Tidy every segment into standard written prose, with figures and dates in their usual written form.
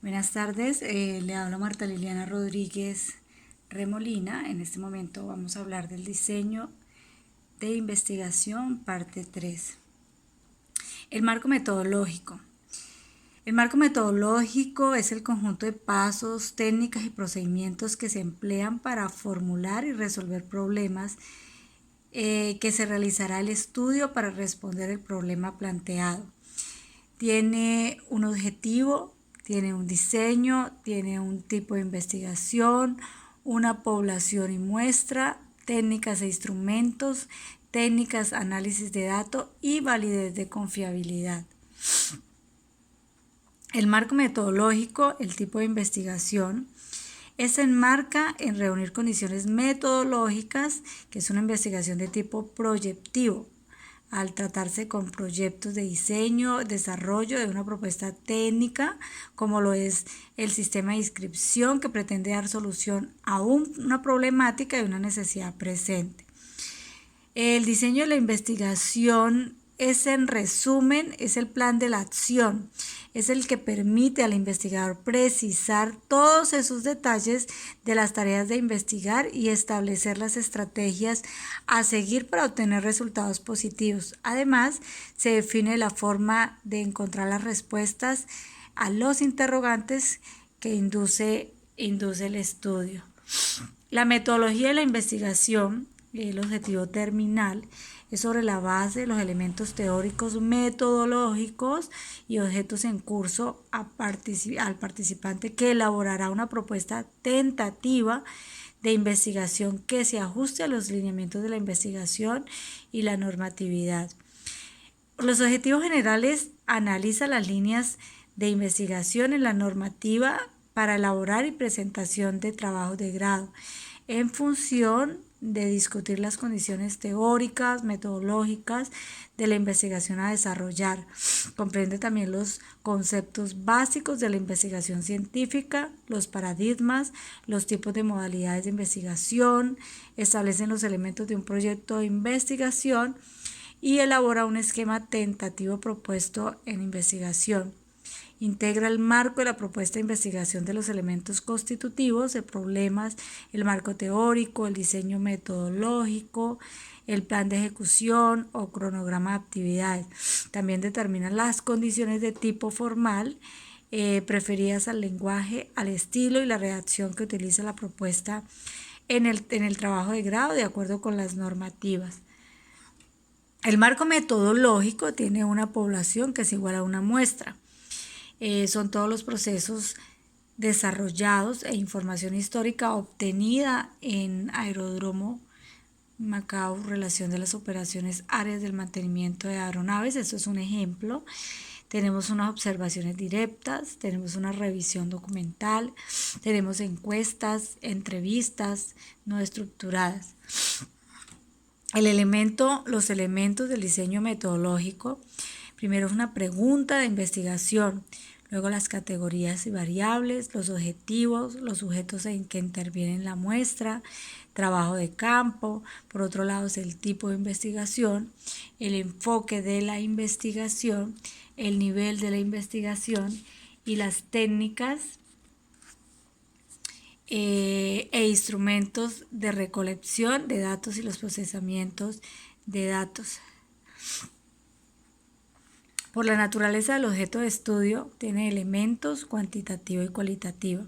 Buenas tardes, le habla Marta Liliana Rodríguez Remolina. En este momento vamos a hablar del diseño de investigación, parte 3. El marco metodológico. El marco metodológico es el conjunto de pasos, técnicas y procedimientos que se emplean para formular y resolver problemas que se realizará el estudio para responder el problema planteado. Tiene un objetivo, tiene un diseño, tiene un tipo de investigación, una población y muestra, técnicas e instrumentos, técnicas, análisis de datos y validez de confiabilidad. El marco metodológico, el tipo de investigación, se enmarca en reunir condiciones metodológicas, que es una investigación de tipo proyectivo, al tratarse con proyectos de diseño, desarrollo de una propuesta técnica, como lo es el sistema de inscripción que pretende dar solución a una problemática y una necesidad presente. El diseño de la investigación es, en resumen, es el plan de la acción. Es el que permite al investigador precisar todos esos detalles de las tareas de investigar y establecer las estrategias a seguir para obtener resultados positivos. Además, se define la forma de encontrar las respuestas a los interrogantes que induce el estudio. La metodología de la investigación, el objetivo terminal, es sobre la base de los elementos teóricos, metodológicos y objetos en curso al participante, que elaborará una propuesta tentativa de investigación que se ajuste a los lineamientos de la investigación y la normatividad. Los objetivos generales analizan las líneas de investigación en la normativa para elaborar y presentación de trabajos de grado, en función de discutir las condiciones teóricas, metodológicas de la investigación a desarrollar. Comprende también los conceptos básicos de la investigación científica, los paradigmas, los tipos de modalidades de investigación, establecen los elementos de un proyecto de investigación y elabora un esquema tentativo propuesto en investigación. Integra el marco de la propuesta de investigación de los elementos constitutivos de problemas, el marco teórico, el diseño metodológico, el plan de ejecución o cronograma de actividades. También determina las condiciones de tipo formal preferidas al lenguaje, al estilo y la redacción que utiliza la propuesta en el trabajo de grado de acuerdo con las normativas. El marco metodológico tiene una población que es igual a una muestra. Son todos los procesos desarrollados e información histórica obtenida en Aeródromo Macao, relación de las operaciones, áreas del mantenimiento de aeronaves. Esto es un ejemplo. Tenemos unas observaciones directas, tenemos una revisión documental, tenemos encuestas, entrevistas no estructuradas. Los elementos del diseño metodológico. Primero es una pregunta de investigación, luego las categorías y variables, los objetivos, los sujetos en que intervienen la muestra, trabajo de campo. Por otro lado es el tipo de investigación, el enfoque de la investigación, el nivel de la investigación y las técnicas e instrumentos de recolección de datos y los procesamientos de datos. Por la naturaleza del objeto de estudio, tiene elementos cuantitativo y cualitativo.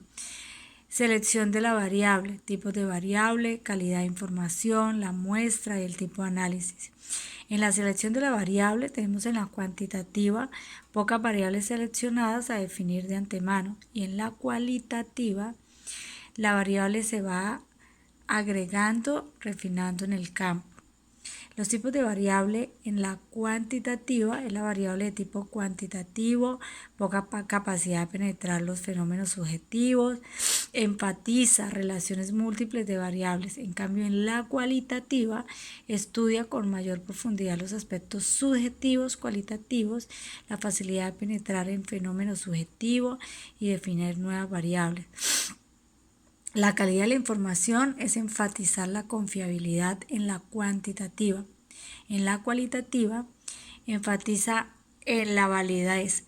Selección de la variable, tipos de variable, calidad de información, la muestra y el tipo de análisis. En la selección de la variable tenemos en la cuantitativa pocas variables seleccionadas a definir de antemano, y en la cualitativa la variable se va agregando, refinando en el campo. Los tipos de variable en la cuantitativa es la variable de tipo cuantitativo, poca capacidad de penetrar los fenómenos subjetivos, enfatiza relaciones múltiples de variables. En cambio, en la cualitativa estudia con mayor profundidad los aspectos subjetivos, cualitativos, la facilidad de penetrar en fenómenos subjetivos y definir nuevas variables. La calidad de la información es enfatizar la confiabilidad en la cuantitativa. En la cualitativa enfatiza en la validez.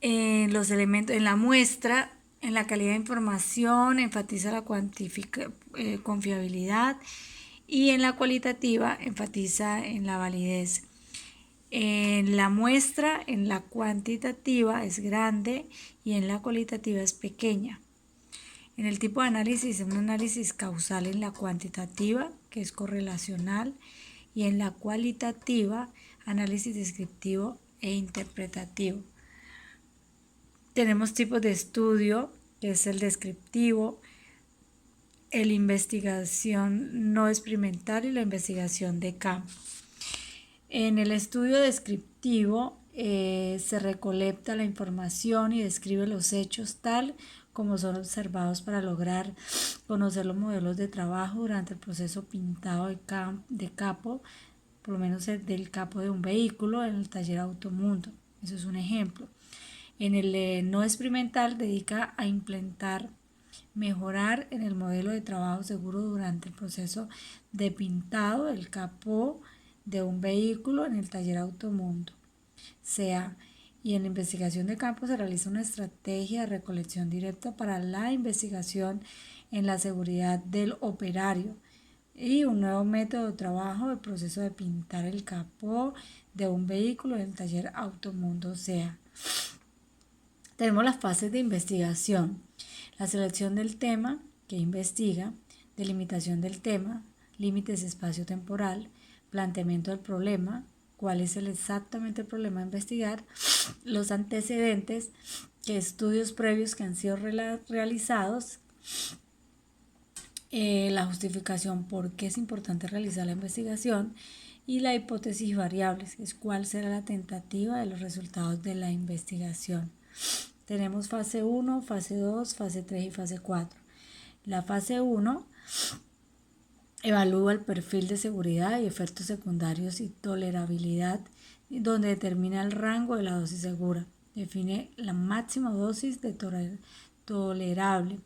En los elementos, en la muestra, en la calidad de información, enfatiza la confiabilidad, y en la cualitativa enfatiza en la validez. En la muestra, en la cuantitativa es grande y en la cualitativa es pequeña. En el tipo de análisis, un análisis causal en la cuantitativa, que es correlacional, y en la cualitativa, análisis descriptivo e interpretativo. Tenemos tipos de estudio, que es el descriptivo, la investigación no experimental y la investigación de campo. En el estudio descriptivo se recolecta la información y describe los hechos tal como son observados para lograr conocer los modelos de trabajo durante el proceso pintado de capo, por lo menos del capo de un vehículo en el taller Automundo. Eso es un ejemplo. En el no experimental dedica a implementar, mejorar en el modelo de trabajo seguro durante el proceso de pintado del capó de un vehículo en el taller Automundo. Y en la investigación de campo se realiza una estrategia de recolección directa para la investigación en la seguridad del operario y un nuevo método de trabajo del proceso de pintar el capó de un vehículo en el taller Automundo. Tenemos las fases de investigación: la selección del tema que investiga, delimitación del tema, límites espacio-temporal, planteamiento del problema, cuál es exactamente el problema a investigar, los antecedentes, que estudios previos que han sido realizados, la justificación por qué es importante realizar la investigación, y la hipótesis y variables, es cuál será la tentativa de los resultados de la investigación. Tenemos fase 1, fase 2, fase 3 y fase 4. La fase 1 evalúa el perfil de seguridad y efectos secundarios y tolerabilidad, donde determina el rango de la dosis segura. Define la máxima dosis de tolerable.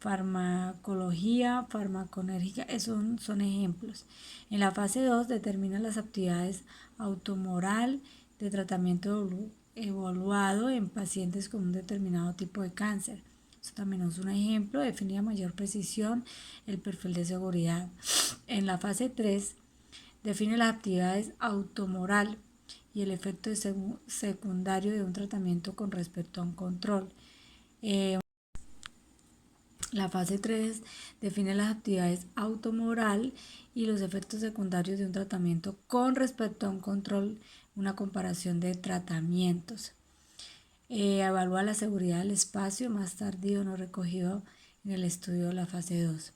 Farmacología, farmaconérgica, esos son ejemplos. En la fase 2 determina las actividades automoral de tratamiento evaluado en pacientes con un determinado tipo de cáncer. Eso también es un ejemplo. Define a mayor precisión el perfil de seguridad. En la fase 3 define las actividades automoral y el efecto secundario de un tratamiento con respecto a un control. La fase 3 define las actividades automoral y los efectos secundarios de un tratamiento con respecto a un control, una comparación de tratamientos. Evalúa la seguridad del espacio más tardío no recogido en el estudio de la fase 2.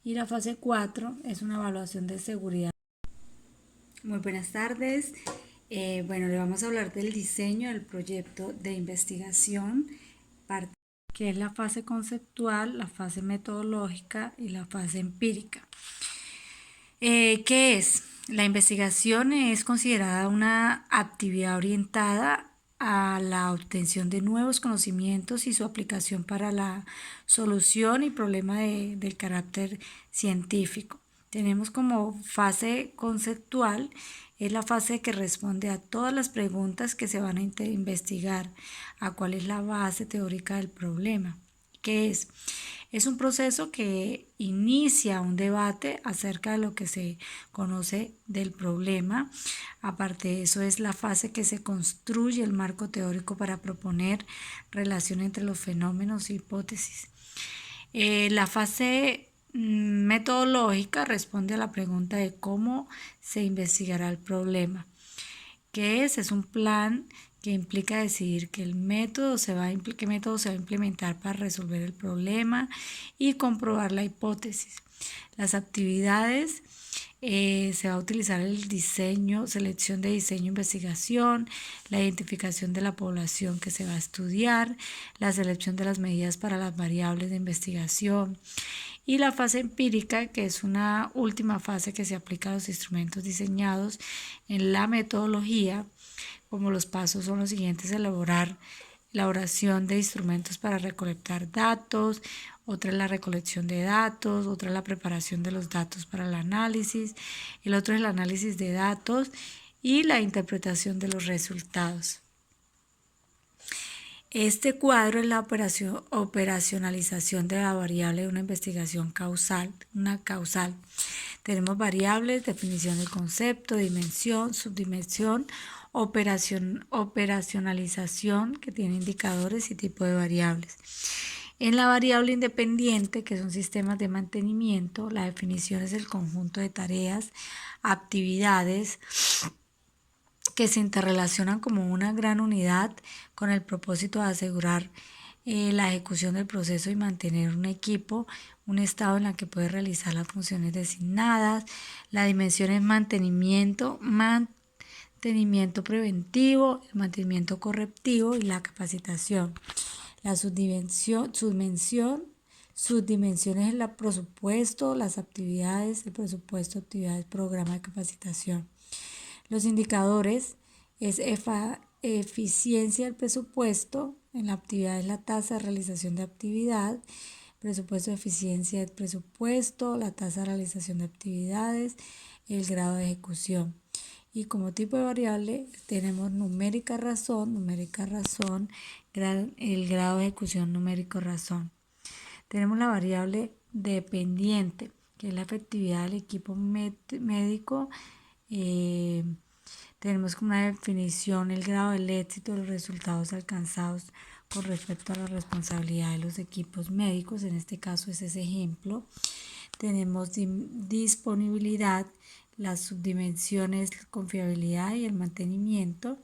Y la fase 4 es una evaluación de seguridad. Muy buenas tardes. Le vamos a hablar del diseño del proyecto de investigación, que es la fase conceptual, la fase metodológica y la fase empírica. ¿Qué es? La investigación es considerada una actividad orientada a la obtención de nuevos conocimientos y su aplicación para la solución y problema del carácter científico. Tenemos como fase conceptual, es la fase que responde a todas las preguntas que se van a investigar, a cuál es la base teórica del problema. ¿Qué es? Es un proceso que inicia un debate acerca de lo que se conoce del problema. Aparte de eso, es la fase que se construye el marco teórico para proponer relación entre los fenómenos e hipótesis. La fase metodológica responde a la pregunta de cómo se investigará el problema. ¿Qué es? Es un plan que implica decidir qué método se va a implementar para resolver el problema y comprobar la hipótesis. Las actividades, se va a utilizar el diseño, selección de diseño, investigación, la identificación de la población que se va a estudiar, la selección de las medidas para las variables de investigación, y la fase empírica, que es una última fase que se aplica a los instrumentos diseñados en la metodología. Como los pasos son los siguientes: elaboración de instrumentos para recolectar datos, otra es la recolección de datos, otra es la preparación de los datos para el análisis, el otro es el análisis de datos y la interpretación de los resultados. Este cuadro es la operacionalización de la variable de una investigación causal, una causal. Tenemos variables, definición del concepto, dimensión, subdimensión, operacionalización, que tiene indicadores y tipo de variables. En la variable independiente, que son sistemas de mantenimiento, la definición es el conjunto de tareas, actividades, que se interrelacionan como una gran unidad con el propósito de asegurar la ejecución del proceso y mantener un equipo, un estado en el que puede realizar las funciones designadas. La dimensión es mantenimiento preventivo, el mantenimiento correctivo y la capacitación. La subdimensiones es el presupuesto, las actividades, el presupuesto, actividades, programa de capacitación. Los indicadores es eficiencia del presupuesto, en la actividad es la tasa de realización de actividad, presupuesto de eficiencia del presupuesto, la tasa de realización de actividades, el grado de ejecución. Y como tipo de variable tenemos numérica razón, el grado de ejecución numérico razón. Tenemos la variable dependiente, que es la efectividad del equipo médico. Tenemos como una definición el grado del éxito de los resultados alcanzados con respecto a la responsabilidad de los equipos médicos, en este caso es ese ejemplo. Tenemos disponibilidad, las subdimensiones, confiabilidad y el mantenimiento.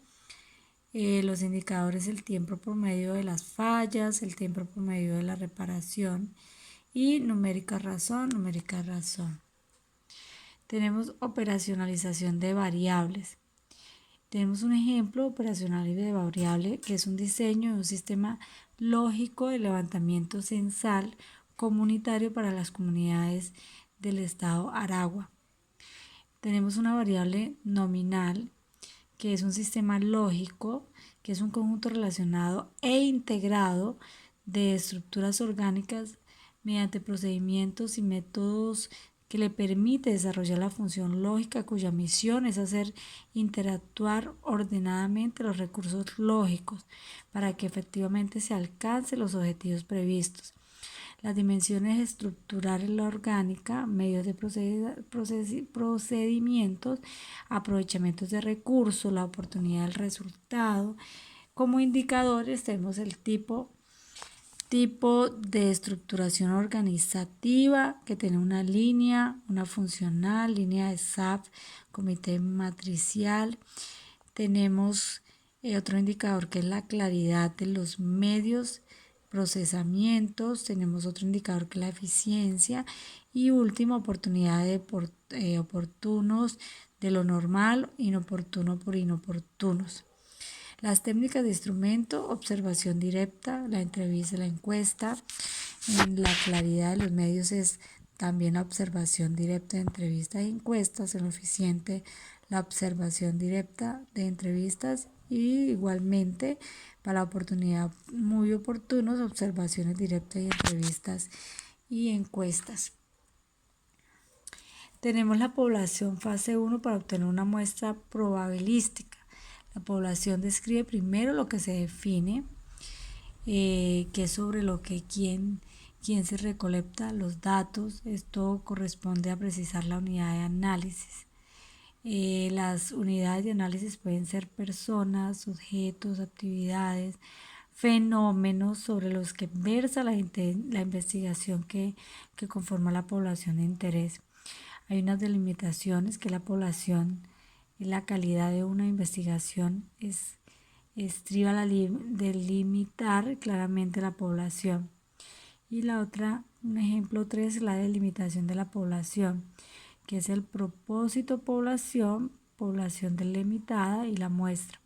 Los indicadores, el tiempo promedio de las fallas, el tiempo promedio de la reparación y numérica razón. Tenemos operacionalización de variables. Tenemos un ejemplo operacional de variable que es un diseño de un sistema lógico de levantamiento censal comunitario para las comunidades del estado Aragua. Tenemos una variable nominal que es un sistema lógico, que es un conjunto relacionado e integrado de estructuras orgánicas mediante procedimientos y métodos que le permite desarrollar la función lógica cuya misión es hacer interactuar ordenadamente los recursos lógicos para que efectivamente se alcancen los objetivos previstos. Las dimensiones estructurales, la orgánica, medios de procedimientos, aprovechamientos de recursos, la oportunidad del resultado. Como indicadores tenemos el tipo de estructuración organizativa, que tiene una línea, una funcional, línea de SAP, comité matricial. Tenemos otro indicador que es la claridad de los medios, procesamientos. Tenemos otro indicador que es la eficiencia y última, oportunidad de oportunos de lo normal, inoportuno por inoportunos. Las técnicas de instrumento, observación directa, la entrevista, la encuesta. En la claridad de los medios es también la observación directa de entrevistas e encuestas. En lo eficiente, la observación directa de entrevistas y igualmente para la oportunidad muy oportunos, observaciones directas y entrevistas y encuestas. Tenemos la población fase 1 para obtener una muestra probabilística. La población describe primero lo que se define, que es sobre lo que quién se recolecta los datos. Esto corresponde a precisar la unidad de análisis. Las unidades de análisis pueden ser personas, sujetos, actividades, fenómenos sobre los que versa la investigación que conforma la población de interés. Hay unas delimitaciones que la población y la calidad de una investigación estriba delimitar claramente la población. Y la otra, un ejemplo 3, la delimitación de la población, que es el propósito población delimitada y la muestra.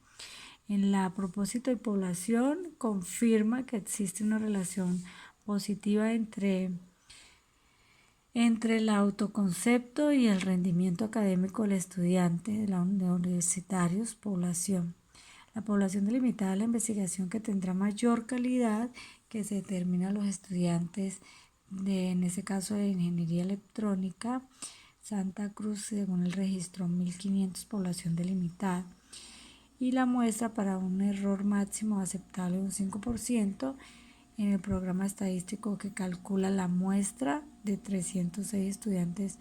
En la propósito de población confirma que existe una relación positiva entre el autoconcepto y el rendimiento académico del estudiante de universitarios, población. La población delimitada es la investigación que tendrá mayor calidad, que se determina a los estudiantes en ese caso de ingeniería electrónica, Santa Cruz, según el registro 1500, población delimitada. y la muestra para un error máximo aceptable de un 5% en el programa estadístico que calcula la muestra de 306 estudiantes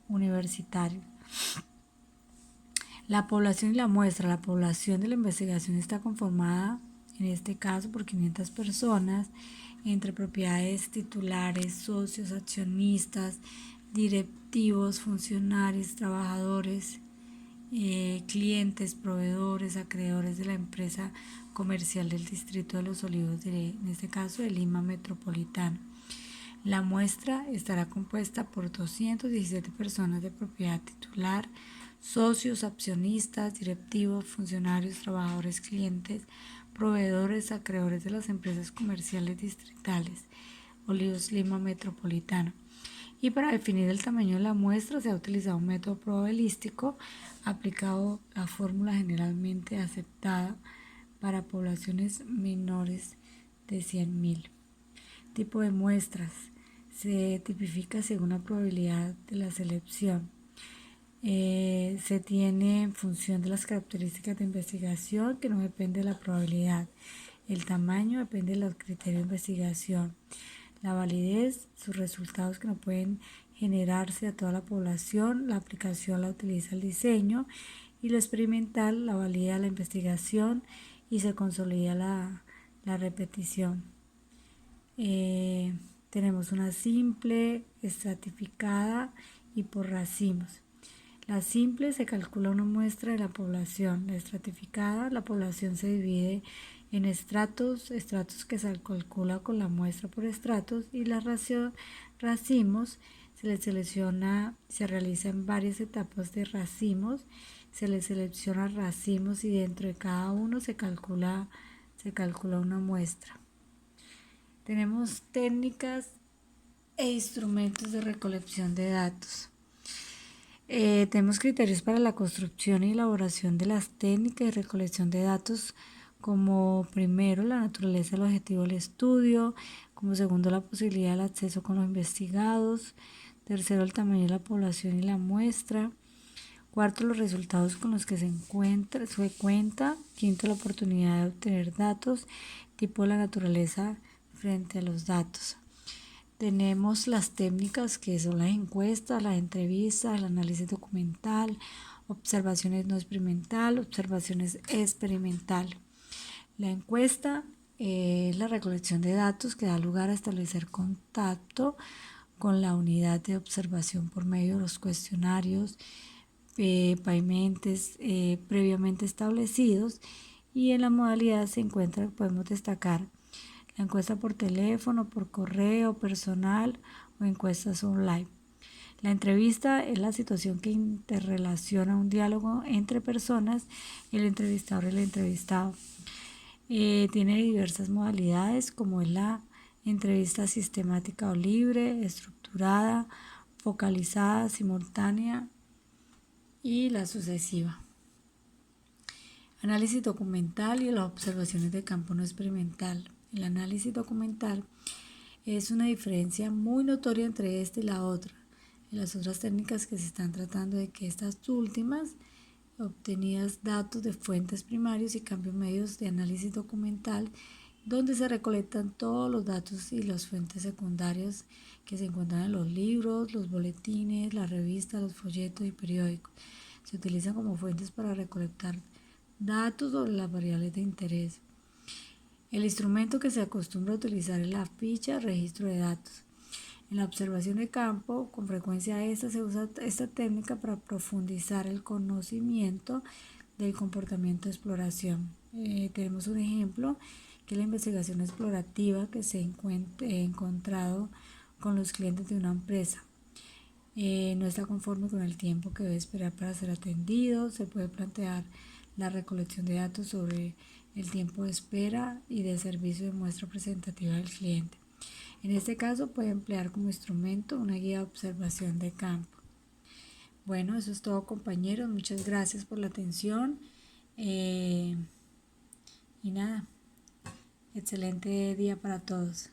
universitarios. La población y la muestra. La población de la investigación está conformada, en este caso, por 500 personas, entre propiedades titulares, socios, accionistas, directivos, funcionarios, trabajadores, clientes, proveedores, acreedores de la empresa comercial del Distrito de Los Olivos, en este caso de Lima Metropolitano. La muestra estará compuesta por 217 personas de propiedad titular, socios, accionistas, directivos, funcionarios, trabajadores, clientes, proveedores, acreedores de las empresas comerciales distritales, Olivos, Lima Metropolitano. Y para definir el tamaño de la muestra se ha utilizado un método probabilístico aplicado la fórmula generalmente aceptada para poblaciones menores de 100.000. Tipo de muestras. Se tipifica según la probabilidad de la selección. Se tiene en función de las características de investigación, que no depende de la probabilidad. El tamaño depende de los criterios de investigación. La validez, sus resultados que no pueden generarse a toda la población. La aplicación la utiliza el diseño. Y lo experimental la valida la investigación y se consolida la repetición. Tenemos una simple, estratificada y por racimos. La simple se calcula una muestra de la población. La estratificada, la población se divide en estratos que se calcula con la muestra por estratos, y la racimos se les selecciona, se realiza en varias etapas de racimos, se les selecciona racimos y dentro de cada uno se calcula una muestra. Tenemos técnicas e instrumentos de recolección de datos. Tenemos criterios para la construcción y elaboración de las técnicas de recolección de datos, como primero la naturaleza del objetivo del estudio, como segundo la posibilidad del acceso con los investigados, tercero el tamaño de la población y la muestra, cuarto los resultados con los que se cuenta, quinto la oportunidad de obtener datos, tipo la naturaleza frente a los datos. Tenemos las técnicas que son las encuestas, las entrevistas, el análisis documental, observaciones no experimental, observaciones experimental. La encuesta es la recolección de datos que da lugar a establecer contacto con la unidad de observación por medio de los cuestionarios pavimentes previamente establecidos, y en la modalidad podemos destacar la encuesta por teléfono, por correo, personal o encuestas online. La entrevista es la situación que interrelaciona un diálogo entre personas, el entrevistador y el entrevistado. Tiene diversas modalidades, como es la entrevista sistemática o libre, estructurada, focalizada, simultánea y la sucesiva. Análisis documental y las observaciones de campo no experimental. El análisis documental es una diferencia muy notoria entre esta y la otra. En las otras técnicas que se están tratando de que estas últimas obtenidas datos de fuentes primarios y cambio medios de análisis documental, donde se recolectan todos los datos y las fuentes secundarias que se encuentran en los libros, los boletines, las revistas, los folletos y periódicos. Se utilizan como fuentes para recolectar datos sobre las variables de interés. El instrumento que se acostumbra a utilizar es la ficha de registro de datos. En la observación de campo, con frecuencia se usa esta técnica para profundizar el conocimiento del comportamiento de exploración. Tenemos un ejemplo, que es la investigación explorativa que se ha encontrado con los clientes de una empresa. No está conforme con el tiempo que debe esperar para ser atendido. Se puede plantear la recolección de datos sobre el tiempo de espera y de servicio de muestra presentativa del cliente. En este caso puede emplear como instrumento una guía de observación de campo. Bueno, eso es todo, compañeros. Muchas gracias por la atención. Y nada, excelente día para todos.